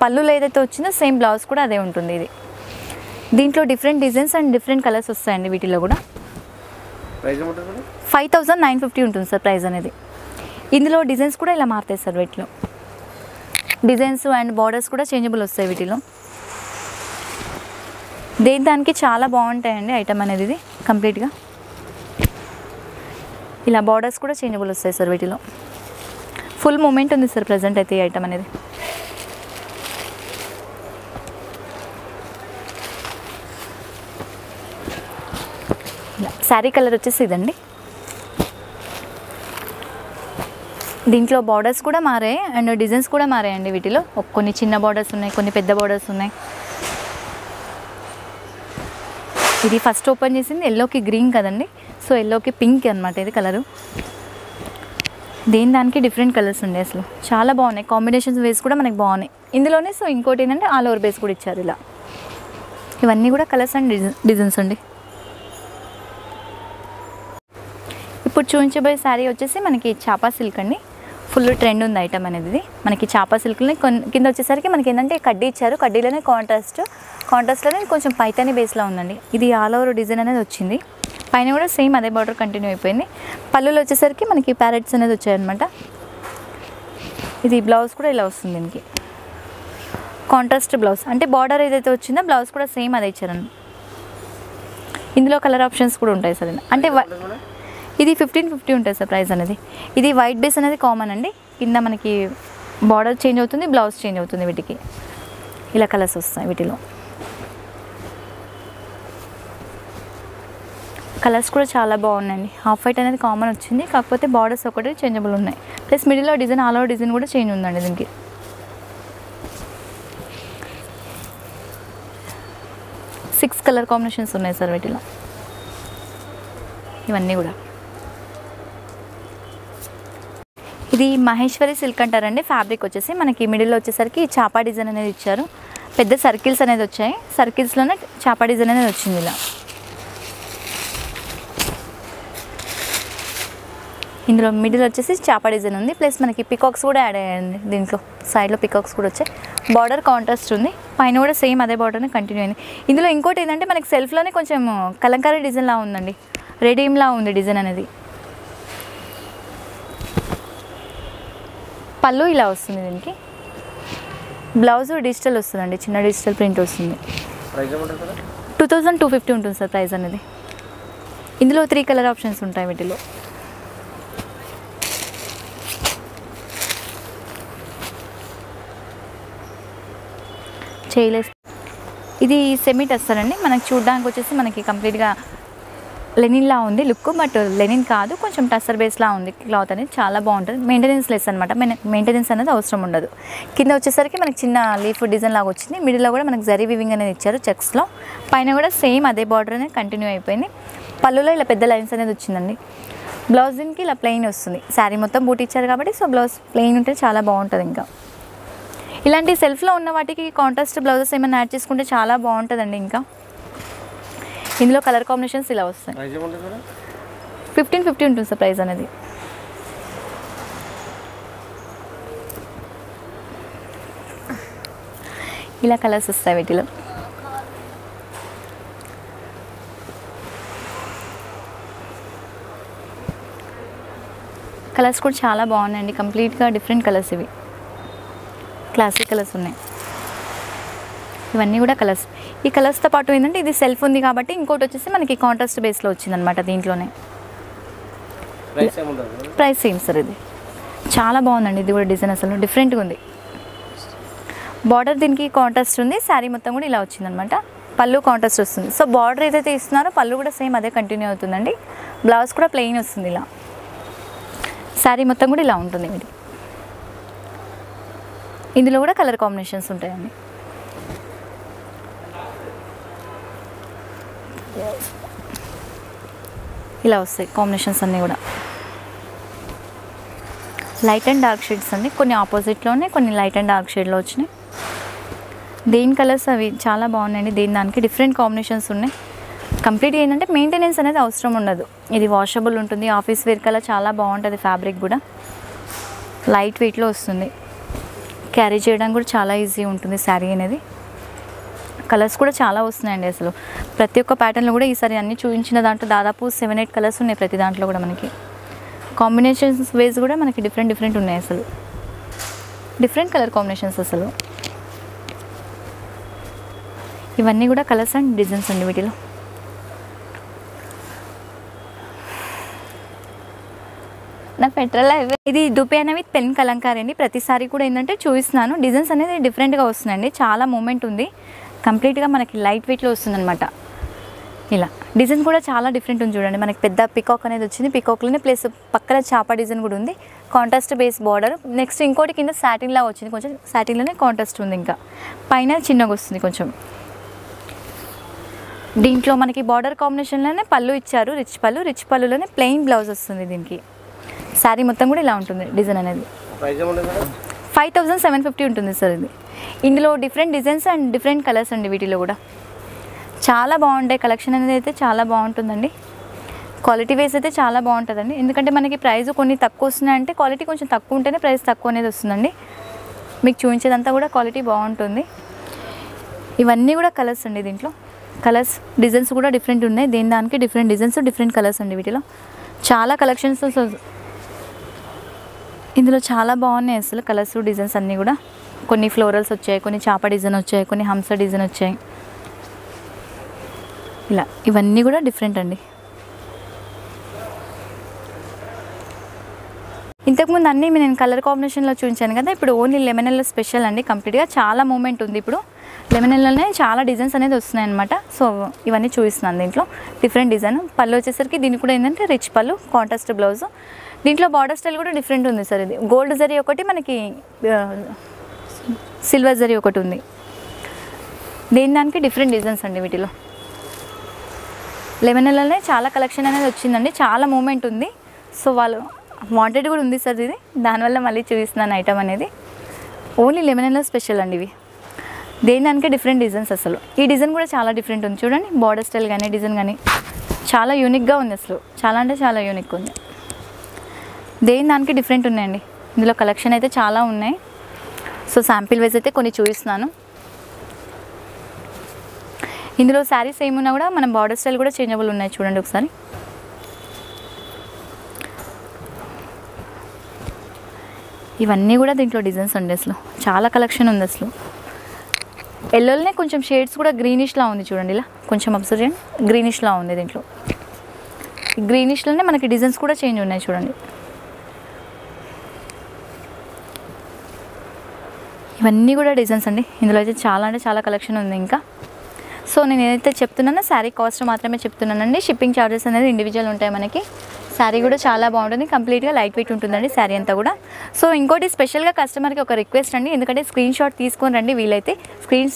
పళ్ళులో ఏదైతే వచ్చిందో సేమ్ బ్లౌజ్ కూడా అదే ఉంటుంది. ఇది దీంట్లో different designs and different colours వస్తాయండి వీటిలో కూడా. 5950 ఉంటుంది సార్ ప్రైస్ అనేది. ఇందులో డిజైన్స్ కూడా ఇలా మారుతాయి సార్ వీటిలో. డిజైన్స్ అండ్ బార్డర్స్ కూడా చేంజబుల్ వస్తాయి వీటిలో. దానికి చాలా బాగుంటాయండి ఐటమ్ అనేది. ఇది కంప్లీట్గా ఇలా బార్డర్స్ కూడా చేంజబుల్ వస్తాయి సార్ వీటిలో. ఫుల్ మూమెంట్ ఉంది సార్ ప్రజెంట్ అయితే ఈ ఐటమ్ అనేది. ఇలా శారీ కలర్ వచ్చేసి ఇదండి. దీంట్లో బార్డర్స్ కూడా మారాయి అండ్ డిజైన్స్ కూడా మారాయండి వీటిలో. కొన్ని చిన్న బార్డర్స్ ఉన్నాయి, కొన్ని పెద్ద బార్డర్స్ ఉన్నాయి. ఇది ఫస్ట్ ఓపెన్ చేసింది ఎల్లోకి గ్రీన్ కదండి, సో ఎల్లోకి పింక్ అనమాట ఇది కలరు. దానికి డిఫరెంట్ కలర్స్ ఉండే అసలు చాలా బాగున్నాయి. కాంబినేషన్స్ వేస్ కూడా మనకి బాగున్నాయి ఇందులోనే. సో ఇంకోటి ఏంటంటే ఆల్ ఓవర్ బేస్ కూడా ఇచ్చారు ఇలా. ఇవన్నీ కూడా కలర్స్ అండ్ డిజైన్స్ అండి. ఇప్పుడు చూపించబోయే శారీ వచ్చేసి మనకి చాపా సిల్క్ అండి. ఫుల్ ట్రెండ్ ఉంది ఐటమ్ అనేది. ఇది మనకి చాపా సిల్క్ని కింద వచ్చేసరికి మనకి ఏంటంటే కడ్డీ ఇచ్చారు. కడ్డీలోనే కాంట్రాస్ట్లోనే కొంచెం పైతాని బేస్లో ఉందండి. ఇది ఆల్ ఓవర్ డిజైన్ అనేది వచ్చింది. పైన కూడా సేమ్ అదే బార్డర్ కంటిన్యూ అయిపోయింది. పళ్ళులో వచ్చేసరికి మనకి ప్యారెట్స్ అనేది వచ్చాయన్నమాట. ఇది బ్లౌజ్ కూడా ఇలా వస్తుంది. దీనికి కాంట్రాస్ట్ బ్లౌజ్ అంటే బార్డర్ ఏదైతే వచ్చిందో బ్లౌజ్ కూడా సేమ్ అదే ఇచ్చారండి. ఇందులో కలర్ ఆప్షన్స్ కూడా ఉంటాయి సార్. అంటే ఇది 1550 ఉంటుంది సార్ ప్రైస్ అనేది. ఇది వైట్ బేస్ అనేది కామన్ అండి. కింద మనకి బార్డర్ చేంజ్ అవుతుంది, బ్లౌజ్ చేంజ్ అవుతుంది. వీటికి ఇలా కలర్స్ వస్తాయి. వీటిలో కలర్స్ కూడా చాలా బాగున్నాయండి. హాఫ్ వైట్ అనేది కామన్ వచ్చింది, కాకపోతే బార్డర్స్ ఒకటి చేంజబుల్ ఉన్నాయి. ప్లస్ మిడిల్లో డిజైన్ ఆల్ ఓవర్ డిజైన్ కూడా చేంజ్ ఉందండి. దీనికి 6 కలర్ కాంబినేషన్స్ ఉన్నాయి సార్ వీటిలో. ఇవన్నీ కూడా ఇది మహేశ్వరి సిల్క్ అంటారండి. ఫ్యాబ్రిక్ వచ్చేసి మనకి మిడిల్లో వచ్చేసరికి చాపా డిజైన్ అనేది ఇచ్చారు. పెద్ద సర్కిల్స్ అనేది వచ్చాయి. సర్కిల్స్లోనే చాపా డిజైన్ అనేది వచ్చింది ఇలా. ఇందులో మిడిల్ వచ్చేసి చాపా డిజైన్ ఉంది. ప్లస్ మనకి పికాక్స్ కూడా యాడ్ అయ్యాయండి. దీంట్లో సైడ్లో పికాక్స్ కూడా వచ్చాయి. బార్డర్ కాంట్రాస్ట్ ఉంది. పైన కూడా సేమ్ అదే బార్డర్ని కంటిన్యూ అయింది. ఇందులో ఇంకోటి ఏంటంటే మనకి సెల్ఫ్లోనే కొంచెం కలంకారీ డిజైన్లా ఉందండి. రెడీమ్లా ఉంది డిజైన్ అనేది. పళ్ళు ఇలా వస్తుంది. దీనికి బ్లౌజ్ డిజిటల్ వస్తుందండి. చిన్న డిజిటల్ ప్రింట్ వస్తుంది. 2250 ఉంటుంది సార్ ప్రైస్ అనేది. ఇందులో 3 కలర్ ఆప్షన్స్ ఉంటాయి వీటిలో. చేయలేస్ ఇది సెమీట్ వస్తారండి. మనకి చూడడానికి వచ్చేసి మనకి కంప్లీట్గా లెనిన్లా ఉంది లుక్, బట్ లెనిన్ కాదు, కొంచెం టస్సర్ బేస్లా ఉంది క్లాత్ అనేది. చాలా బాగుంటుంది. మెయింటెనెన్స్ లెస్ అనమాట. మెయింటెనెన్స్ అనేది అవసరం ఉండదు. కింద వచ్చేసరికి మనకి చిన్న లీఫ్ డిజైన్ లాగా వచ్చింది. మిడిల్లో కూడా మనకి జరీ వివింగ్ అనేది ఇచ్చారు చెక్స్లో. పైన కూడా సేమ్ అదే బార్డర్ అనేది కంటిన్యూ అయిపోయింది. పళ్ళులో ఇలా పెద్ద లైన్స్ అనేది వచ్చిందండి. బ్లౌజ్ దీనికి ఇలా ప్లెయిన్ వస్తుంది. శారీ మొత్తం బూట్ ఇచ్చారు కాబట్టి సో బ్లౌజ్ ప్లెయిన్ ఉంటే చాలా బాగుంటుంది. ఇంకా ఇలాంటి సెల్ఫ్లో ఉన్న వాటికి కాంట్రాస్ట్ బ్లౌజెస్ ఏమైనా యాడ్ చేసుకుంటే చాలా బాగుంటుందండి. ఇంకా ఇందులో కలర్ కాంబినేషన్స్ ఇలా వస్తాయి. 1550 ఉంటుంది సార్ ప్రైస్ అనేది. ఇలా కలర్స్ వస్తాయి వీటిలో. కలర్స్ కూడా చాలా బాగున్నాయండి. కంప్లీట్గా డిఫరెంట్ కలర్స్ ఇవి. క్లాసిక్ కలర్స్ ఉన్నాయి. ఇవన్నీ కూడా కలర్స్. ఈ కలర్స్తో పాటు ఏంటంటే ఇది సెల్ఫ్ ఉంది కాబట్టి ఇంకోటి వచ్చేసి మనకి కాంట్రాస్ట్ బేస్లో వచ్చిందనమాట. దీంట్లోనే ప్రైస్ సేమ్ సార్. ఇది చాలా బాగుందండి. ఇది కూడా డిజైన్ అసలు డిఫరెంట్గా ఉంది. బార్డర్ దీనికి కాంట్రాస్ట్ ఉంది. శారీ మొత్తం కూడా ఇలా వచ్చిందనమాట. పళ్ళు కాంట్రాస్ట్ వస్తుంది. సో బార్డర్ ఏదైతే ఇస్తున్నారో పళ్ళు కూడా సేమ్ అదే కంటిన్యూ అవుతుందండి. బ్లౌజ్ కూడా ప్లెయిన్ వస్తుంది ఇలా. శారీ మొత్తం కూడా ఇలా ఉంటుంది. ఇది ఇందులో కూడా కలర్ కాంబినేషన్స్ ఉంటాయండి. ఇలా వస్తాయి కాంబినేషన్స్ అన్నీ కూడా. లైట్ అండ్ డార్క్ షేడ్స్ అండి. కొన్ని ఆపోజిట్లోనే కొన్ని లైట్ అండ్ డార్క్ షేడ్లో వచ్చినాయి. దేని కలర్స్ అవి చాలా బాగున్నాయండి. దానికి డిఫరెంట్ కాంబినేషన్స్ ఉన్నాయి. కంప్లీట్గా ఏంటంటే మెయింటెనెన్స్ అనేది అవసరం ఉండదు. ఇది వాషబుల్ ఉంటుంది. ఆఫీస్ వేర్ కలర్ చాలా బాగుంటుంది. ఫ్యాబ్రిక్ కూడా లైట్ వెయిట్లో వస్తుంది. క్యారీ చేయడానికి కూడా చాలా ఈజీ ఉంటుంది శారీ అనేది. కలర్స్ కూడా చాలా వస్తున్నాయండి. అసలు ప్రతి ఒక్క ప్యాటర్న్లో కూడా ఈసారి అన్నీ చూపించిన దాంట్లో దాదాపు 7-8 కలర్స్ ఉన్నాయి. ప్రతి దాంట్లో కూడా మనకి కాంబినేషన్స్ వేస్ కూడా మనకి డిఫరెంట్ ఉన్నాయి అసలు. డిఫరెంట్ కలర్ కాంబినేషన్స్ అసలు. ఇవన్నీ కూడా కలర్స్ అండ్ డిజైన్స్ అండి వీటిలో. నా పెట్రోల్ ఇది దుపేనా విత్ పెన్ కలంకారీ అండి. ప్రతిసారి కూడా ఏంటంటే చూపిస్తున్నాను, డిజైన్స్ అనేది డిఫరెంట్గా వస్తున్నాయండి. చాలా మూమెంట్ ఉంది, కంప్లీట్గా మనకి లైట్ వెయిట్లో వస్తుందన్నమాట. ఇలా డిజైన్ కూడా చాలా డిఫరెంట్ ఉంది చూడండి. మనకి పెద్ద పికాక్ అనేది వచ్చింది, పికాక్లోనే ప్లస్ పక్కన చాపా డిజైన్ కూడా ఉంది. Contrast base border. నెక్స్ట్ ఇంకోటి కింద సాటిన్ లాగా వచ్చింది, కొంచెం సాటిన్లోనే కాంట్రాస్ట్ ఉంది. ఇంకా పైన చిన్నగా వస్తుంది కొంచెం. దీంట్లో మనకి బార్డర్ కాంబినేషన్లోనే పళ్ళు ఇచ్చారు, రిచ్ పళ్ళులోనే ప్లెయిన్ బ్లౌజ్ వస్తుంది. దీనికి శారీ మొత్తం కూడా ఇలా ఉంటుంది డిజైన్ అనేది. 5750 ఉంటుంది సార్ ఇది. ఇందులో different designs and different colours అండి. వీటిలో కూడా చాలా బాగుంటాయి. కలెక్షన్ అనేది అయితే చాలా బాగుంటుందండి. క్వాలిటీ వైజ్ అయితే చాలా బాగుంటుందండి. ఎందుకంటే మనకి ప్రైస్ కొన్ని తక్కువ వస్తున్నాయంటే క్వాలిటీ కొంచెం తక్కువ ఉంటేనే ప్రైస్ తక్కువ అనేది వస్తుందండి. మీకు చూపించేదంతా కూడా క్వాలిటీ బాగుంటుంది. ఇవన్నీ కూడా కలర్స్ అండి. దీంట్లో కలర్స్ డిజైన్స్ కూడా డిఫరెంట్ ఉన్నాయి. దానికి డిఫరెంట్ డిజైన్స్ డిఫరెంట్ కలర్స్ అండి. వీటిలో చాలా కలెక్షన్స్ ఇందులో చాలా బాగున్నాయి అసలు. కలర్స్ డిజైన్స్ అన్నీ కూడా కొన్ని ఫ్లోరల్స్ వచ్చాయి, కొన్ని చాప డిజైన్ వచ్చాయి, కొన్ని హంస డిజైన్ వచ్చాయి. ఇలా ఇవన్నీ కూడా డిఫరెంట్ అండి. ఇంతకుముందు అన్నీ నేను కలర్ కాంబినేషన్లో చూపించాను కదా, ఇప్పుడు ఓన్లీ లెమన్ ఎల్లో స్పెషల్ అండి. కంప్లీట్గా చాలా మూమెంట్ ఉంది ఇప్పుడు. లెమన్ ఎల్లోనే చాలా డిజైన్స్ అనేది వస్తున్నాయి అనమాట. సో ఇవన్నీ చూపిస్తున్నాను. దీంట్లో డిఫరెంట్ డిజైన్. పళ్ళు వచ్చేసరికి దీనికి కూడా ఏంటంటే రిచ్ పళ్ళు, కాంట్రాస్ట్ బ్లౌజ్. దీంట్లో బార్డర్ స్టైల్ కూడా డిఫరెంట్ ఉంది సార్. ఇది గోల్డ్ జరీ ఒకటి, మనకి సిల్వర్ జరీ ఒకటి ఉంది. దానికి డిఫరెంట్ డిజైన్స్ అండి. వీటిలో లెమన్ ఎల్లోనే చాలా కలెక్షన్ అనేది వచ్చిందండి. చాలా మూమెంట్ ఉంది. సో వాళ్ళు వాంటెడ్ కూడా ఉంది సార్ ఇది, దానివల్ల మళ్ళీ చూపిస్తున్నాను ఐటమ్ అనేది. ఓన్లీ లెమన్ ఎల్లో స్పెషల్ అండి ఇవి. దానికి డిఫరెంట్ డిజైన్స్ అసలు. ఈ డిజైన్ కూడా చాలా డిఫరెంట్ ఉంది చూడండి. బార్డర్ స్టైల్ కానీ డిజైన్ కానీ చాలా యూనిక్గా ఉంది అసలు. చాలా అంటే చాలా యూనిక్ ఉంది. దానికి డిఫరెంట్ ఉన్నాయండి. ఇందులో కలెక్షన్ అయితే చాలా ఉన్నాయి. సో శాంపిల్ వైజ్ అయితే కొన్ని చూపిస్తున్నాను. ఇందులో శారీస్ ఏమున్నా కూడా మన బార్డర్ స్టైల్ కూడా చేంజబుల్ ఉన్నాయి చూడండి ఒకసారి. ఇవన్నీ కూడా దీంట్లో డిజైన్స్ అండి. అసలు చాలా కలెక్షన్ ఉంది అసలు. ఎల్లోనే కొంచెం షేడ్స్ కూడా గ్రీనిష్లా ఉంది చూడండి. ఇలా కొంచెం అబ్జర్వ్ చేయండి, గ్రీనిష్లా ఉంది. దీంట్లో గ్రీనిష్లోనే మనకి డిజైన్స్ కూడా చేంజ్ ఉన్నాయి చూడండి. ఇవన్నీ కూడా డిజైన్స్ అండి. ఇందులో అయితే చాలా అంటే చాలా కలెక్షన్ ఉంది ఇంకా. సో నేను ఏదైతే చెప్తున్నానో శారీ కాస్ట్ మాత్రమే చెప్తున్నానండి. షిప్పింగ్ ఛార్జెస్ అనేది ఇండివిజువల్ ఉంటాయి మనకి. శారీ కూడా చాలా బాగుంటుంది, కంప్లీట్గా లైట్ వెయిట్ ఉంటుందండి శారీ అంతా కూడా. సో ఇంకోటి స్పెషల్గా కస్టమర్కి ఒక రిక్వెస్ట్ అండి, ఎందుకంటే స్క్రీన్ షాట్ తీసుకొని రండి. వీలైతే స్క్రీన్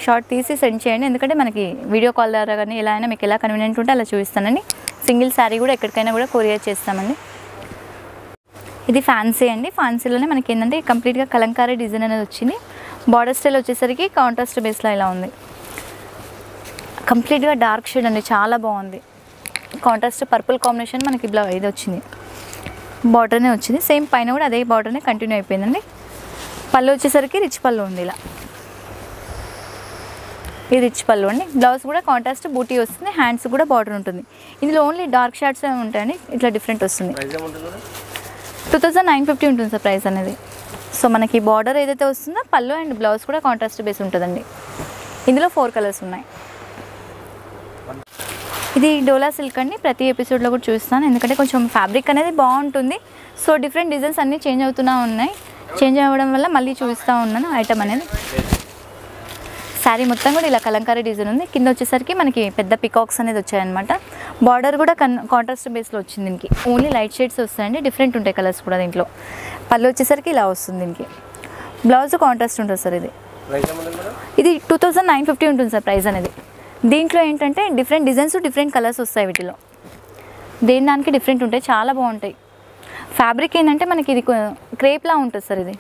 షాట్ తీసి సెండ్ చేయండి. ఎందుకంటే మనకి వీడియో కాల్ ద్వారా కానీ ఎలా అయినా మీకు ఎలా కన్వీనియంట్ ఉంటే అలా చూపిస్తానండి. సింగిల్ శారీ కూడా ఎక్కడికైనా కూడా కొరియర్ చేస్తామండి. ఇది ఫ్యాన్సీ అండి. ఫ్యాన్సీలోనే మనకి ఏంటంటే కంప్లీట్గా కలంకారీ డిజైన్ అనేది వచ్చింది. బార్డర్ స్టైల్ వచ్చేసరికి కాంట్రాస్ట్ బేస్లో ఇలా ఉంది. కంప్లీట్గా డార్క్ షేడ్ అండి, చాలా బాగుంది. కాంట్రాస్ట్ పర్పుల్ కాంబినేషన్ మనకి ఇది వచ్చింది, బార్డర్నే వచ్చింది. సేమ్ పైన కూడా అదే బార్డర్నే కంటిన్యూ అయిపోయిందండి. పళ్ళు వచ్చేసరికి రిచ్ పళ్ళు ఉంది. ఇలా ఇది రిచ్ పళ్ళు అండి. బ్లౌజ్ కూడా కాంట్రాస్ట్ బూటీ వస్తుంది, హ్యాండ్స్ కూడా బార్డర్ ఉంటుంది. ఇందులో ఓన్లీ డార్క్ షేడ్స్ ఉంటాయండి, ఇట్లా డిఫరెంట్ వస్తుంది. 2950 ఉంటుంది సార్ ప్రైస్ అనేది. సో మనకి బార్డర్ ఏదైతే వస్తుందో పళ్ళు అండ్ బ్లౌజ్ కూడా కాంట్రాస్ట్ బేస్ ఉంటుందండి. ఇందులో 4 కలర్స్ ఉన్నాయి. ఇది డోలా సిల్క్ అండి. ప్రతి ఎపిసోడ్లో కూడా చూస్తాను, ఎందుకంటే కొంచెం ఫ్యాబ్రిక్ అనేది బాగుంటుంది. సో డిఫరెంట్ డిజైన్స్ అన్నీ చేంజ్ అవుతూ ఉన్నాయి. చేంజ్ అవ్వడం వల్ల మళ్ళీ చూపిస్తూ ఉన్నాను ఐటమ్ అనేది. శారీ మొత్తం కూడా ఇలా కలంకారీ డిజైన్ ఉంది. కింద వచ్చేసరికి మనకి పెద్ద పికాక్స్ అనేది వచ్చాయన్నమాట. బార్డర్ కూడా కాంట్రాస్ట్ బేస్లో వచ్చింది. దీనికి ఓన్లీ లైట్ షేడ్స్ వస్తాయండి, డిఫరెంట్ ఉంటాయి కలర్స్ కూడా దీంట్లో. పళ్ళు వచ్చేసరికి ఇలా వస్తుంది. దీనికి బ్లౌజ్ కాంట్రాస్ట్ ఉంటుంది సార్. ఇది 2950 ఉంటుంది సార్ ప్రైస్ అనేది. దీంట్లో ఏంటంటే డిఫరెంట్ డిజైన్స్ డిఫరెంట్ కలర్స్ వస్తాయి వీటిలో. దానికి డిఫరెంట్ ఉంటాయి, చాలా బాగుంటాయి. ఫ్యాబ్రిక్ ఏంటంటే మనకి ఇది క్రేప్లా ఉంటుంది సార్. ఇది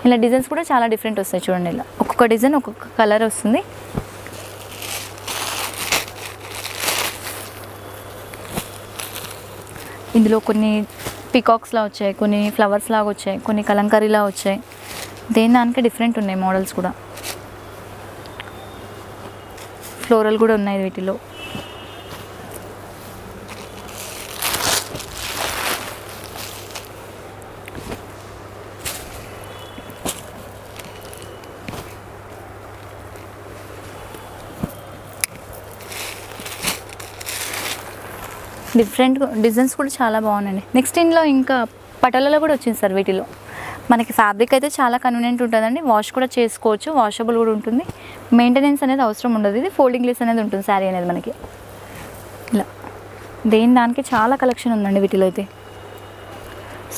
ఇలా డిజైన్స్ కూడా చాలా డిఫరెంట్ వస్తాయి చూడండి. ఇలా ఒక్కొక్క డిజైన్ ఒక్కొక్క కలర్ వస్తుంది. ఇందులో కొన్ని పికాక్స్లా వచ్చాయి, కొన్ని ఫ్లవర్స్ లాగా వచ్చాయి, కొన్ని కలంకారీలా వచ్చాయి. దానికి డిఫరెంట్ ఉన్నాయి మోడల్స్ కూడా. ఫ్లోరల్ కూడా ఉన్నాయి వీటిలో. డిఫరెంట్ డిజైన్స్ కూడా చాలా బాగున్నాయండి. నెక్స్ట్ ఇందులో ఇంకా పటోలలో కూడా వచ్చింది సార్. వీటిలో మనకి ఫ్యాబ్రిక్ అయితే చాలా కన్వీనియంట్ ఉంటుందండి. వాష్ కూడా చేసుకోవచ్చు, వాషబుల్ కూడా ఉంటుంది. మెయింటెనెన్స్ అనేది అవసరం ఉండదు. ఇది ఫోల్డింగ్ లెస్ అనేది ఉంటుంది శారీ అనేది మనకి. ఇలా దేని దానికి చాలా కలెక్షన్ ఉందండి వీటిలో అయితే.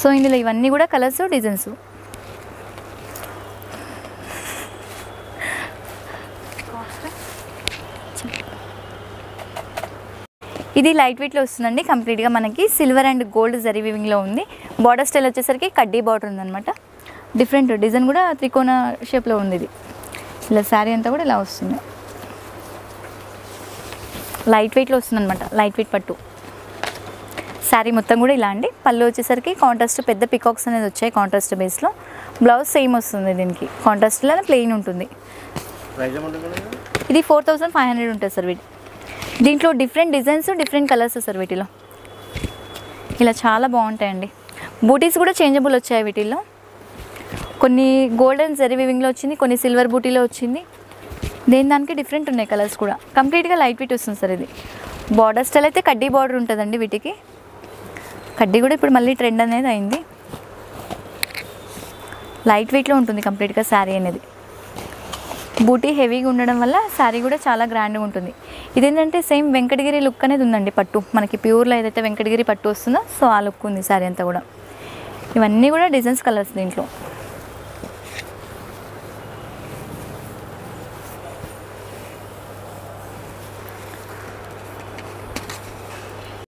సో ఇందులో ఇవన్నీ కూడా కలర్స్, డిజైన్స్. ఇది లైట్ వెయిట్లో వస్తుందండి. కంప్లీట్గా మనకి సిల్వర్ అండ్ గోల్డ్ జరీ వీవింగ్లో ఉంది. బార్డర్ స్టైల్ వచ్చేసరికి కడ్డీ బార్డర్ ఉందన్నమాట. డిఫరెంట్ డిజైన్ కూడా త్రికోణ షేప్లో ఉంది. ఇది ఇలా శారీ అంతా కూడా ఇలా వస్తుంది. లైట్ వెయిట్లో వస్తుందన్నమాట. లైట్ వెయిట్ పట్టు శారీ మొత్తం కూడా ఇలా అండి. పళ్ళు వచ్చేసరికి కాంట్రాస్ట్ పెద్ద పికాక్స్ అనేది వచ్చాయి కాంట్రాస్ట్ బేస్లో. బ్లౌజ్ సేమ్ వస్తుంది దీనికి. కాంట్రాస్ట్లో ప్లెయిన్ ఉంటుంది. ఇది 4500 ఉంటుంది సార్. వీటి దీంట్లో different designs, different colours sir వీటిలో. ఇలా చాలా బాగుంటాయండి. బూటీస్ కూడా చేంజబుల్ వచ్చాయి వీటిల్లో. కొన్ని గోల్డెన్ జరీ వీవింగ్లో వచ్చింది, కొన్ని సిల్వర్ బూటీలో వచ్చింది. దేని దానికి డిఫరెంట్ ఉన్నాయి కలర్స్ కూడా. కంప్లీట్గా లైట్ వెయిట్ వస్తుంది సార్. ఇది బార్డర్ స్టైల్ అయితే కడ్డీ బార్డర్ ఉంటుందండి వీటికి. కడ్డీ కూడా ఇప్పుడు మళ్ళీ ట్రెండ్ అనేది అయింది. లైట్ వెయిట్లో ఉంటుంది కంప్లీట్గా శారీ అనేది. బూటీ హెవీగా ఉండడం వల్ల శారీ కూడా చాలా గ్రాండ్గా ఉంటుంది. ఇదేంటంటే సేమ్ వెంకటగిరి లుక్ అనేది ఉందండి. పట్టు మనకి ప్యూర్లో ఏదైతే వెంకటగిరి పట్టు వస్తుందో సో ఆ లుక్ ఉంది శారీ అంతా కూడా. ఇవన్నీ కూడా డిజైన్స్, కలర్స్ దీంట్లో.